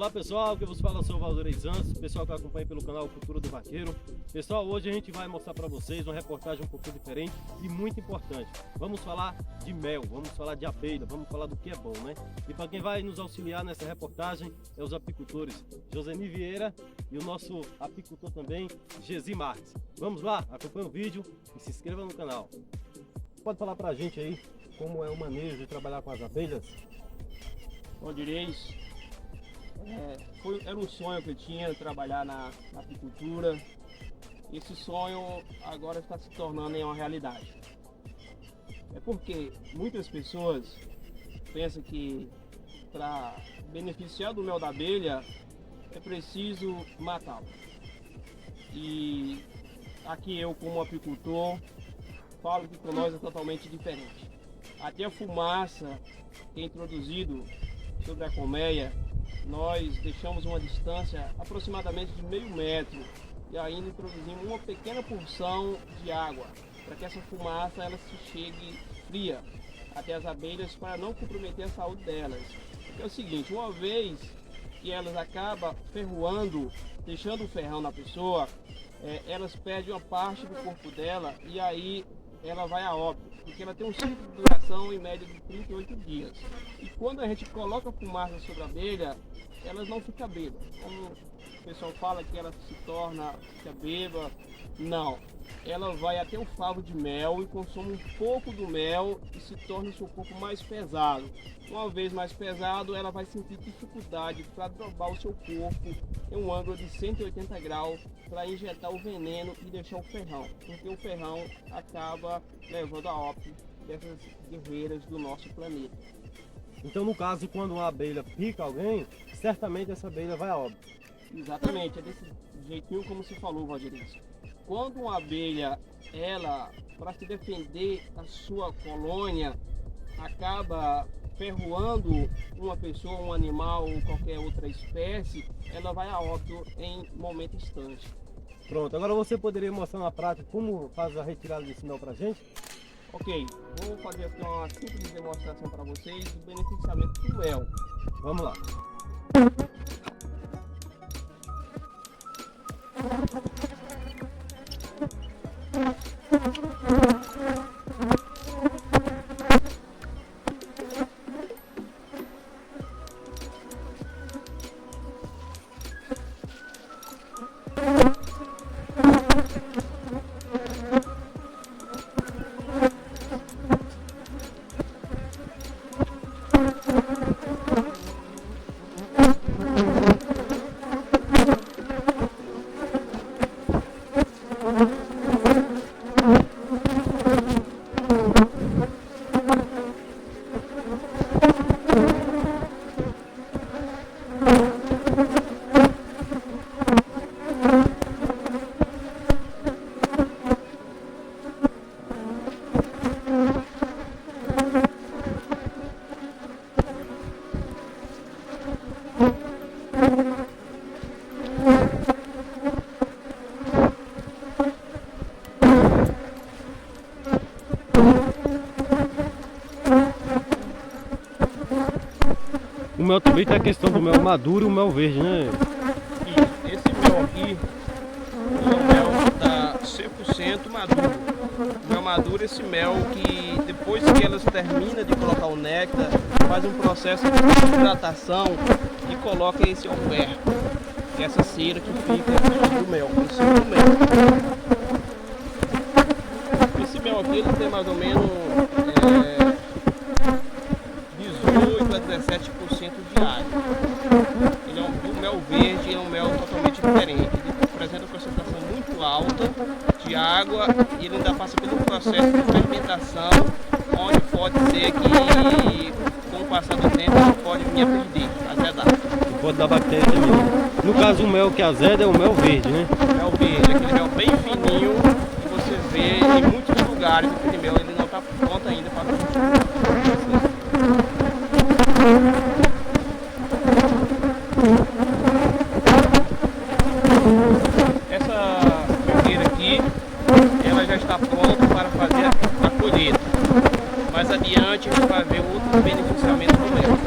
Olá pessoal, que vos fala sou o Valdir Santos, pessoal que acompanha pelo canal Cultura do Vaqueiro. Pessoal, hoje a gente vai mostrar para vocês uma reportagem um pouquinho diferente e muito importante. Vamos falar de mel, vamos falar de abelha, vamos falar do que é bom, né? E para quem vai nos auxiliar nessa reportagem é os apicultores Joseni Vieira e o nosso apicultor também, Gesi Marques. Vamos lá, acompanhe o vídeo e se inscreva no canal. Pode falar para a gente aí como é o manejo de trabalhar com as abelhas? Bom, Direis, era um sonho que eu tinha, trabalhar na apicultura. Esse sonho agora está se tornando uma realidade. É porque muitas pessoas pensam que para beneficiar do mel da abelha é preciso matá-lo. E aqui eu, como apicultor, falo que com nós é totalmente diferente. Até a fumaça que é introduzido sobre a colmeia, nós deixamos uma distância aproximadamente de meio metro e ainda introduzimos uma pequena porção de água para que essa fumaça ela se chegue fria até as abelhas para não comprometer a saúde delas. Porque é o seguinte, uma vez que elas acabam ferroando, deixando o ferrão na pessoa, elas perdem uma parte do corpo dela e aí ela vai a óbito, porque ela tem um ciclo de duração em média de 38 dias. E quando a gente coloca fumaça sobre a abelha, elas não ficam bêbadas. Como o pessoal fala que ela fica bêbada, não. Ela vai até o favo de mel e consome um pouco do mel e se torna o seu corpo mais pesado. Uma vez mais pesado, ela vai sentir dificuldade para dobrar o seu corpo em um ângulo de 180 graus para injetar o veneno e deixar o ferrão, porque o ferrão acaba levando a óbito dessas guerreiras do nosso planeta. Então, no caso, quando uma abelha pica alguém, certamente essa abelha vai a óbito. Exatamente, é desse jeitinho como você falou, Valdir. Quando uma abelha, ela, para se defender da sua colônia, acaba ferroando uma pessoa, um animal ou qualquer outra espécie, ela vai a óbito em momento instante. Pronto, agora você poderia mostrar na prática como faz a retirada desse mel pra gente? Ok, vou fazer aqui uma simples demonstração para vocês do beneficiamento do mel. Vamos lá. O mel também tem a questão do mel maduro e o mel verde, né? Isso, esse mel aqui é um mel que está 100% maduro. O mel maduro é esse mel que depois que elas terminam de colocar o néctar, faz um processo de hidratação e coloca esse alberto, que é essa cera que fica sobre o mel, em cima do mel. Esse mel aqui ele tem mais ou menos 18 a 17% de água. Ele o mel verde é um mel totalmente diferente. Ele apresenta uma concentração muito alta de água e ele ainda passa pelo processo de fermentação, onde pode ser que com o passar do tempo ele pode vir a perder, azedar. Pode dar bactéria também. No caso, o mel que azeda é o mel verde, né? Mel verde, aquele mel bem fininho que você vê em muitos lugares. Aquele mel ele não está pronto ainda para essa fogueira aqui, ela já está pronta para fazer a colheita. Mais adiante a gente vai ver outro beneficiamento do mel.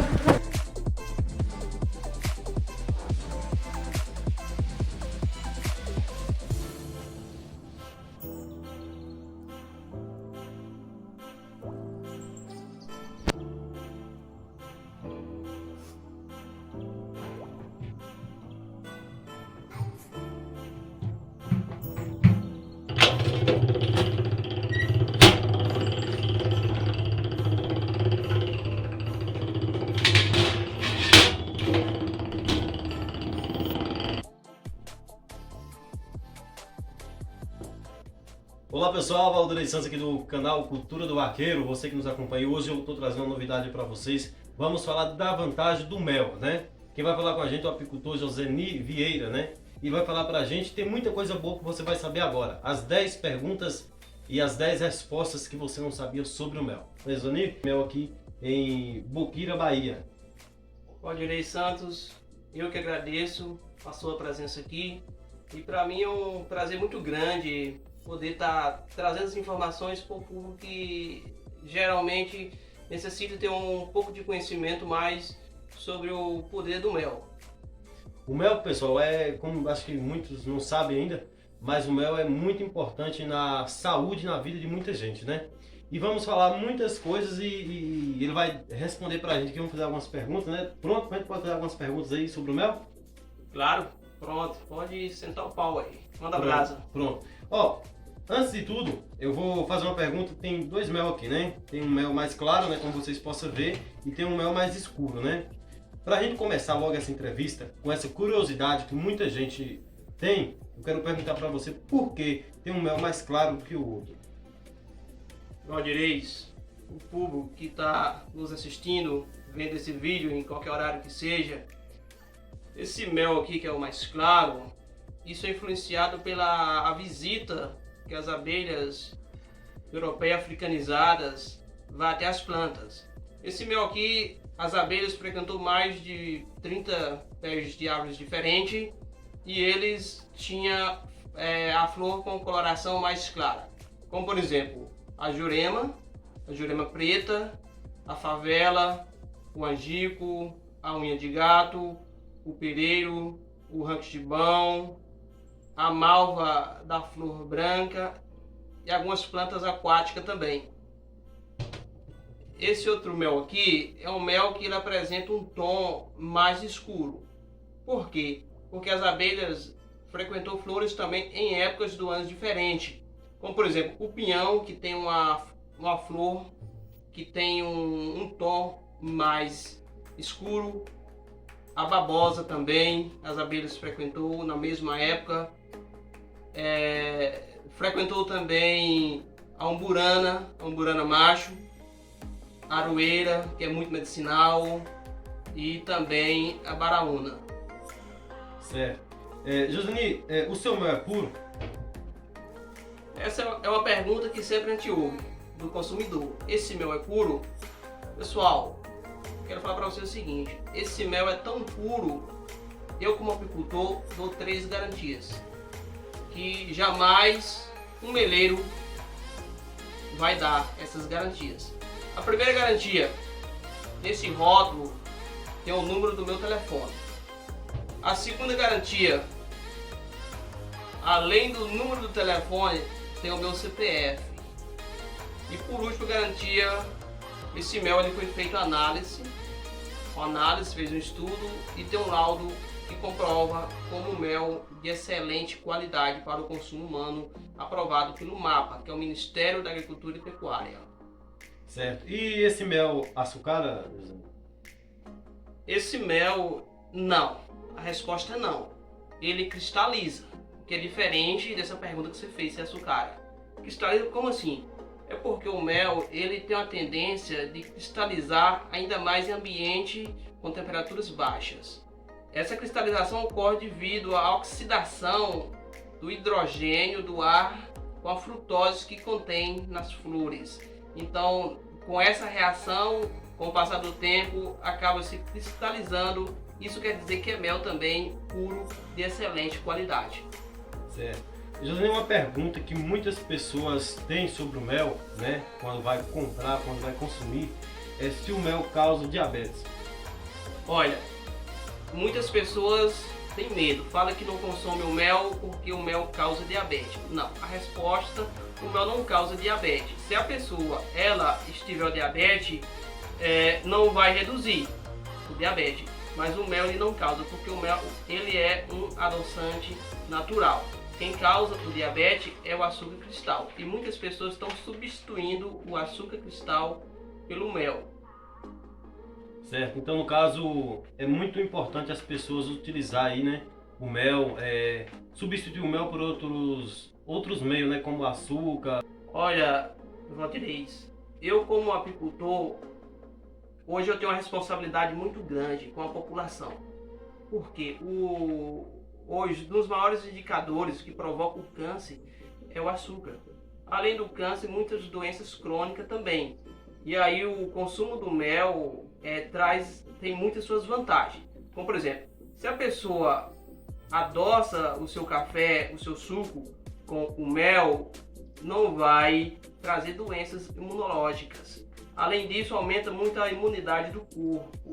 pessoal, Valdir Santos aqui do canal Cultura do Vaqueiro, você que nos acompanha. Hoje eu estou trazendo uma novidade para vocês. Vamos falar da vantagem do mel, né? Quem vai falar com a gente é o apicultor Joseni Vieira, né? E vai falar pra gente, tem muita coisa boa que você vai saber agora. As 10 perguntas e as 10 respostas que você não sabia sobre o mel. Joseni, mel aqui em Boquira, Bahia. Valdir Santos, eu que agradeço a sua presença aqui. E para mim é um prazer muito grande poder estar trazendo as informações para o público que geralmente necessita ter um pouco de conhecimento mais sobre o poder do mel. O mel, pessoal, como acho que muitos não sabem ainda, mas o mel é muito importante na saúde e na vida de muita gente, né? E vamos falar muitas coisas e ele vai responder pra gente, que vamos fazer algumas perguntas, né? Pronto, a gente pode fazer algumas perguntas aí sobre o mel? Claro, pronto, pode sentar o pau aí, manda brasa. Pronto. Ó, antes de tudo, eu vou fazer uma pergunta. Tem dois mel aqui, né? Tem um mel mais claro, né, como vocês possam ver, e tem um mel mais escuro, né? Pra gente começar logo essa entrevista, com essa curiosidade que muita gente tem, eu quero perguntar pra você por que tem um mel mais claro do que o outro. Valdir, o público que está nos assistindo, vendo esse vídeo em qualquer horário que seja, esse mel aqui que é o mais claro, isso é influenciado pela a visita que as abelhas europeias africanizadas vão até as plantas. Esse mel aqui, as abelhas frequentou mais de 30 pés de árvores diferentes e eles tinham a flor com coloração mais clara. Como por exemplo, a jurema preta, a favela, o angico, a unha de gato, o pereiro, o rancho-gibão, a malva da flor branca e algumas plantas aquáticas também. Esse outro mel aqui é um mel que ele apresenta um tom mais escuro. Por quê? Porque as abelhas frequentou flores também em épocas do ano diferentes. Como por exemplo, o pinhão, que tem uma flor que tem um tom mais escuro. A babosa também, as abelhas frequentou na mesma época. Frequentou também a umburana macho, a aroeira, que é muito medicinal, e também a baraúna. Certo. Joseni, o seu mel é puro? Essa é uma pergunta que sempre a gente ouve do consumidor. Esse mel é puro? Pessoal, quero falar para vocês o seguinte: esse mel é tão puro, eu como apicultor dou 3 garantias, que jamais um meleiro vai dar essas garantias. A primeira garantia, nesse rótulo tem o número do meu telefone. A segunda garantia, além do número do telefone, tem o meu CPF. E por último, garantia, esse mel ele foi feito análise. A análise fez um estudo e tem um laudo que comprova como mel de excelente qualidade para o consumo humano, aprovado pelo MAPA, que é o Ministério da Agricultura e Pecuária. Certo. E esse mel açucara, Joseni? Esse mel, não. A resposta é não. Ele cristaliza, que é diferente dessa pergunta que você fez, se é açucara. Cristaliza como assim? É porque o mel ele tem uma tendência de cristalizar ainda mais em ambiente com temperaturas baixas. Essa cristalização ocorre devido à oxidação do hidrogênio do ar com a frutose que contém nas flores. Então, com essa reação, com o passar do tempo, acaba se cristalizando. Isso quer dizer que é mel também puro, de excelente qualidade. Certo. Joseni, uma pergunta que muitas pessoas têm sobre o mel, né? Quando vai comprar, quando vai consumir, é se o mel causa diabetes. Olha, muitas pessoas têm medo, falam que não consome o mel porque o mel causa diabetes. Não, a resposta, o mel não causa diabetes. Se a pessoa estiver diabetes, não vai reduzir o diabetes. Mas o mel ele não causa, porque o mel ele é um adoçante natural. Quem causa o diabetes é o açúcar cristal. E muitas pessoas estão substituindo o açúcar cristal pelo mel. Certo, então no caso é muito importante as pessoas utilizar aí, né, o mel, substituir o mel por outros meios, né, como açúcar. Olha, Valdirez, eu como apicultor, hoje eu tenho uma responsabilidade muito grande com a população. Porque hoje, um dos maiores indicadores que provocam o câncer é o açúcar. Além do câncer, muitas doenças crônicas também. E aí o consumo do mel tem muitas suas vantagens. Como por exemplo, se a pessoa adoça o seu café, o seu suco com o mel, não vai trazer doenças imunológicas. Além disso, aumenta muito a imunidade do corpo.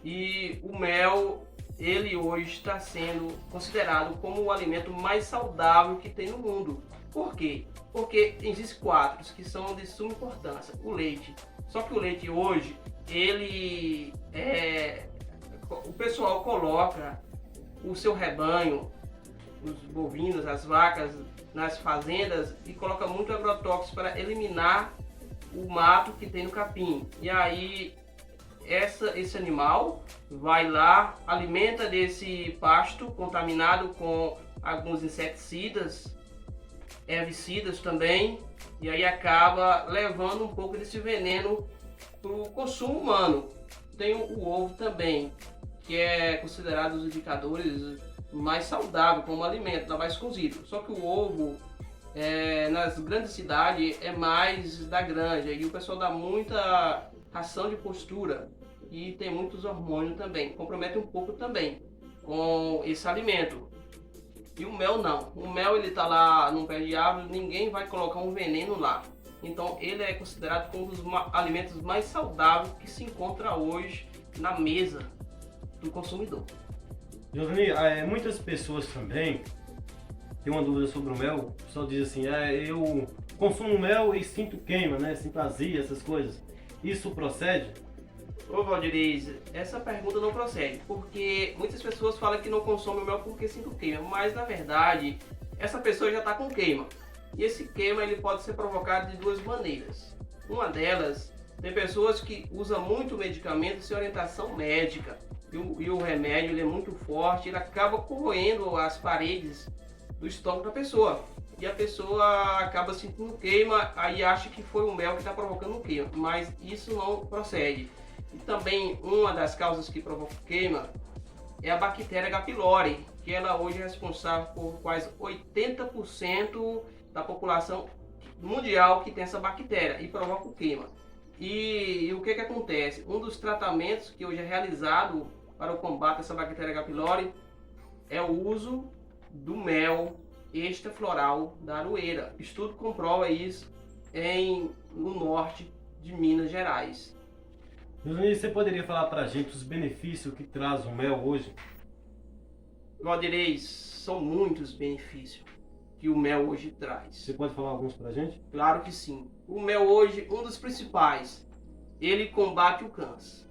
E o mel, ele hoje está sendo considerado como o alimento mais saudável que tem no mundo. Por quê? Porque existem quatro que são de suma importância. O leite. Só que o leite hoje, o pessoal coloca o seu rebanho, os bovinos, as vacas, nas fazendas e coloca muito agrotóxico para eliminar o mato que tem no capim. E aí esse animal vai lá, alimenta desse pasto contaminado com alguns inseticidas, herbicidas também, e aí acaba levando um pouco desse veneno para o consumo humano. Tem o ovo também, que é considerado os indicadores mais saudável como alimento, mais cozido. Só que o ovo nas grandes cidades é mais da granja e o pessoal dá muita ração de postura e tem muitos hormônios também, compromete um pouco também com esse alimento. E o mel não, o mel ele tá lá num pé de árvore, ninguém vai colocar um veneno lá. Então ele é considerado como um dos alimentos mais saudáveis que se encontra hoje na mesa do consumidor. Josani, muitas pessoas também têm uma dúvida sobre o mel. O pessoal diz assim, eu consumo mel e sinto queima, né? Sinto azia, essas coisas. Isso procede? Ô Valdirez, essa pergunta não procede, porque muitas pessoas falam que não consomem mel porque sinto queima, mas na verdade essa pessoa já está com queima. E esse queima ele pode ser provocado de duas maneiras. Uma delas, tem pessoas que usam muito medicamento sem orientação médica. E o remédio ele é muito forte, ele acaba corroendo as paredes do estômago da pessoa. E a pessoa acaba sentindo queima, aí acha que foi o mel que está provocando o queima. Mas isso não procede. E também uma das causas que provoca queima é a bactéria H. pylori, que ela hoje é responsável por quase 80% da população mundial que tem essa bactéria e provoca o queima. E o que acontece? Um dos tratamentos que hoje é realizado para o combate a essa bactéria H. pylori é o uso do mel extrafloral da aroeira. O estudo comprova isso no norte de Minas Gerais. Josani, você poderia falar para a gente os benefícios que traz o mel hoje? Valdirez, são muitos benefícios que o mel hoje traz. Você pode falar alguns para a gente? Claro que sim. O mel hoje, um dos principais, ele combate o câncer.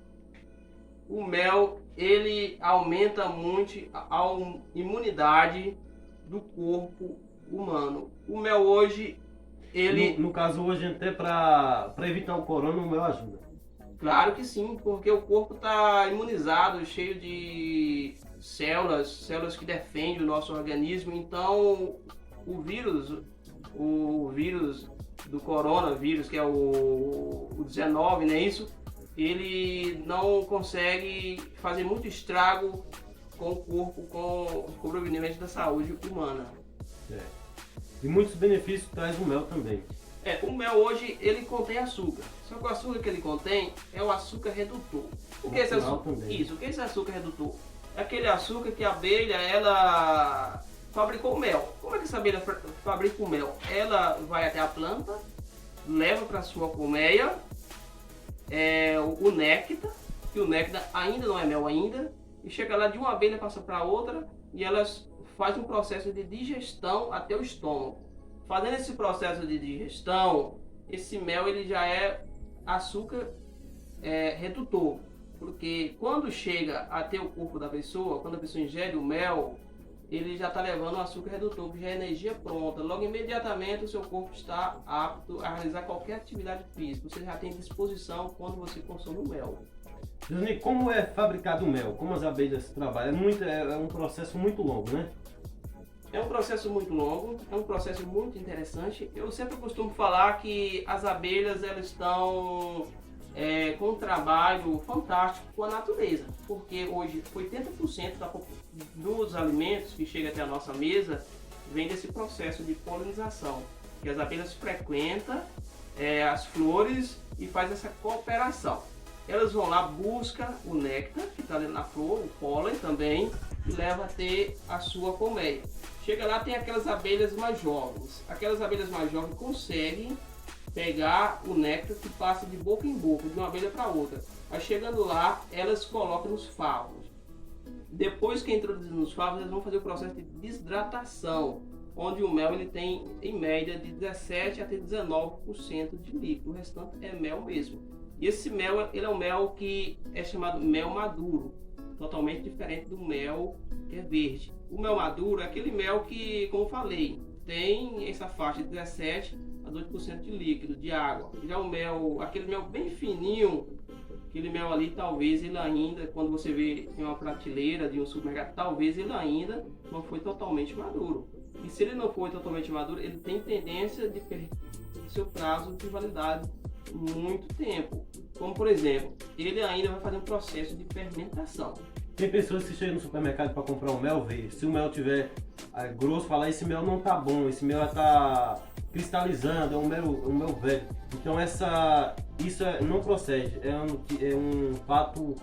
O mel, ele aumenta muito a imunidade do corpo humano. O mel hoje, ele... No caso hoje, até para evitar o corona, o mel ajuda. Claro que sim, porque o corpo está imunizado, cheio de células que defendem o nosso organismo. Então, o vírus do coronavírus, que é o 19, não é isso? Ele não consegue fazer muito estrago com o corpo, com o proveniente da saúde humana. E muitos benefícios traz o mel também. O mel hoje ele contém açúcar. Só que o açúcar que ele contém é o açúcar redutor. O que é esse açúcar? Isso, o que é esse açúcar redutor? É aquele açúcar que a abelha ela fabricou o mel. Como é que essa abelha fabrica o mel? Ela vai até a planta, leva para sua colmeia o néctar, que o néctar ainda não é mel ainda, e chega lá de uma abelha passa para outra e elas fazem um processo de digestão até o estômago. Fazendo esse processo de digestão, esse mel ele já é açúcar redutor, porque quando chega até o corpo da pessoa, quando a pessoa ingere o mel, ele já está levando o açúcar redutor, que já é energia pronta. Logo imediatamente o seu corpo está apto a realizar qualquer atividade física. Você já tem disposição quando você consome o mel. Josani, como é fabricado o mel? Como as abelhas trabalham? É um processo muito longo, né? É um processo muito longo, é um processo muito interessante. Eu sempre costumo falar que as abelhas elas estão com um trabalho fantástico com a natureza, porque hoje 80% dos alimentos que chegam até a nossa mesa vem desse processo de polinização, que as abelhas frequentam as flores e faz essa cooperação. Elas vão lá, buscam o néctar que está ali na flor, o pólen também, e leva a ter a sua colmeia. Chega lá, tem aquelas abelhas mais jovens. Aquelas abelhas mais jovens conseguem pegar o néctar que passa de boca em boca, de uma abelha para outra. Aí chegando lá, elas colocam nos favos. Depois que é introduzido nos favos, elas vão fazer o processo de desidratação, onde o mel ele tem em média de 17 até 19% de líquido. O restante é mel mesmo. E esse mel ele é um mel que é chamado mel maduro, totalmente diferente do mel que é verde. O mel maduro é aquele mel que, como eu falei, tem essa faixa de 17 a 2% de líquido, de água. Já o mel, aquele mel bem fininho, aquele mel ali, talvez ele ainda, quando você vê em uma prateleira de um supermercado, talvez ele ainda não foi totalmente maduro. E se ele não foi totalmente maduro, ele tem tendência de perder seu prazo de validade muito tempo. Como por exemplo, ele ainda vai fazer um processo de fermentação. Tem pessoas que chegam no supermercado para comprar um mel verde. Se o mel tiver grosso, falar esse mel não tá bom, esse mel tá cristalizando, é um mel velho. Então isso não procede, é um fato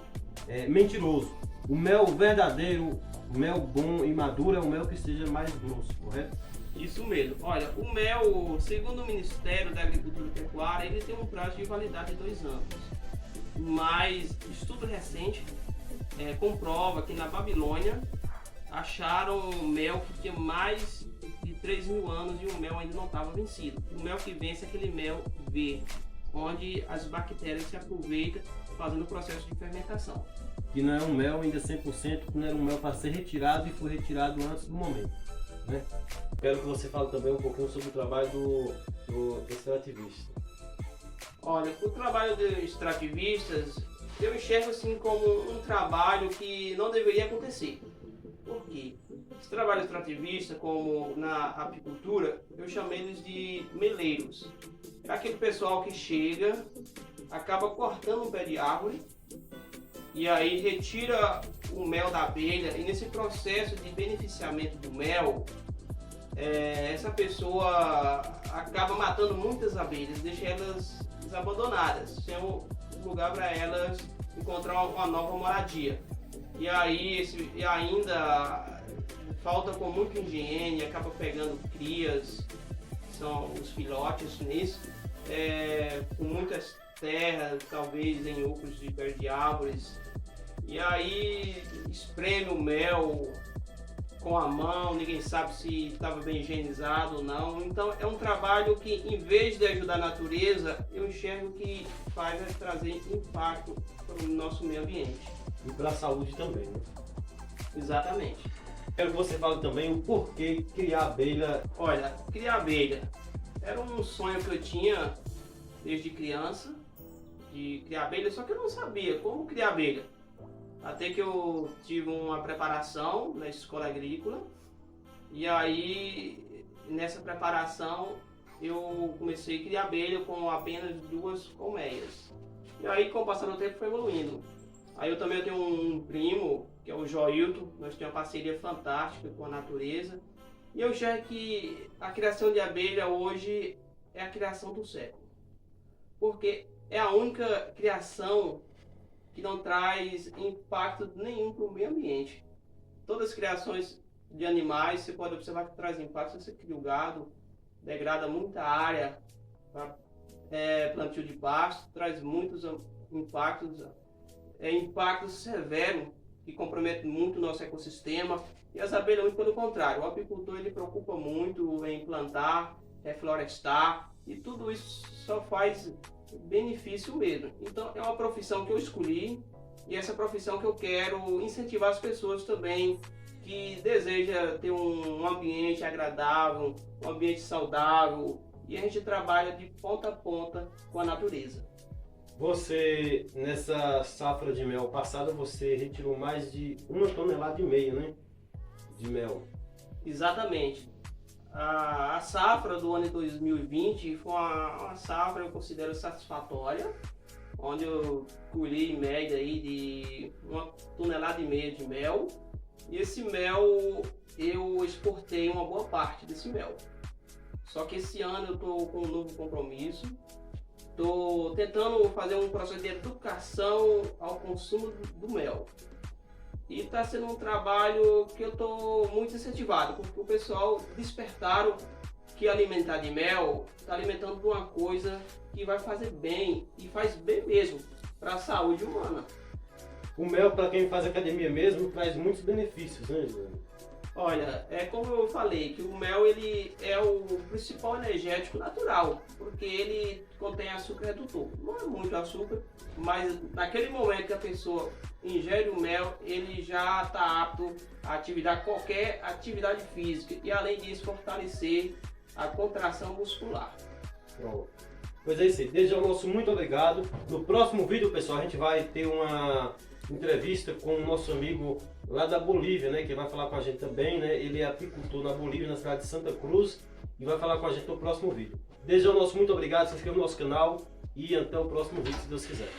mentiroso. O mel verdadeiro, o mel bom e maduro é o mel que seja mais grosso, correto? Isso mesmo. Olha, o mel, segundo o Ministério da Agricultura e Pecuária, ele tem um prazo de validade de 2 anos. Mas estudo recente comprova que na Babilônia acharam mel que tinha mais de 3.000 anos e o mel ainda não estava vencido. O mel que vence é aquele mel verde, onde as bactérias se aproveitam fazendo o processo de fermentação. Que não é um mel ainda 100%, que não era um mel para ser retirado e foi retirado antes do momento, né? Quero que você fale também um pouquinho sobre o trabalho do extrativista. Olha, o trabalho dos extrativistas eu enxergo assim como um trabalho que não deveria acontecer. Por quê? Esse trabalho extrativista, como na apicultura, eu chamo eles de meleiros. É aquele pessoal que chega, acaba cortando um pé de árvore e aí retira o mel da abelha, e nesse processo de beneficiamento do mel, essa pessoa acaba matando muitas abelhas, deixa elas desabandonadas, sem um lugar para elas encontrar uma nova moradia. E aí ainda falta com muita higiene, acaba pegando crias, que são os filhotes nisso, com muitas terras, talvez em ocos de pé de árvores, e aí espreme o mel com a mão, ninguém sabe se estava bem higienizado ou não. Então é um trabalho que, em vez de ajudar a natureza, eu enxergo que faz trazer impacto para o nosso meio ambiente. E para a saúde também, né? Exatamente. Quero que você fale também o porquê criar abelha. Olha, criar abelha era um sonho que eu tinha desde criança, de criar abelha, só que eu não sabia como criar abelha. Até que eu tive uma preparação na escola agrícola, e aí nessa preparação eu comecei a criar abelha com apenas 2 colmeias. E aí com o passar do tempo foi evoluindo. Aí eu também tenho um primo, que é o Joilton, nós temos uma parceria fantástica com a natureza. E eu já que a criação de abelha hoje é a criação do século. Porque é a única criação que não traz impacto nenhum para o meio ambiente. Todas as criações de animais, você pode observar que traz impacto. Se você cria o gado, degrada muita área para plantio de pasto, traz muitos impactos, impactos severos que comprometem muito o nosso ecossistema. E as abelhas, muito pelo contrário, o apicultor ele preocupa muito em plantar, reflorestar, e tudo isso só faz benefício mesmo. Então é uma profissão que eu escolhi, e essa profissão que eu quero incentivar as pessoas também que desejam ter um ambiente agradável, um ambiente saudável, e a gente trabalha de ponta a ponta com a natureza. Você, nessa safra de mel passada, você retirou mais de 1,5 tonelada, né, de mel. Exatamente. A safra do ano de 2020 foi uma safra, eu considero satisfatória, onde eu colhi em média aí de 1,5 tonelada de mel. E esse mel eu exportei uma boa parte desse mel. Só que esse ano eu estou com um novo compromisso. Estou tentando fazer um processo de educação ao consumo do mel. E está sendo um trabalho que eu estou muito incentivado, porque o pessoal despertaram que alimentar de mel está alimentando de uma coisa que vai fazer bem, e faz bem mesmo, para a saúde humana. O mel, para quem faz academia mesmo, traz muitos benefícios, né, Giovanni? Olha, é como eu falei, que o mel ele é o principal energético natural, porque ele contém açúcar redutor. Não é muito açúcar, mas naquele momento que a pessoa ingere o mel, ele já está apto a qualquer atividade física e, além disso, fortalecer a contração muscular. Pronto. Pois é isso aí, desde já o nosso muito obrigado. No próximo vídeo, pessoal, a gente vai ter uma entrevista com o nosso amigo lá da Bolívia, né, que vai falar com a gente também, né? Ele é apicultor na Bolívia, na cidade de Santa Cruz, e vai falar com a gente no próximo vídeo. Desde já o nosso muito obrigado, se inscreva no nosso canal e até o próximo vídeo, se Deus quiser.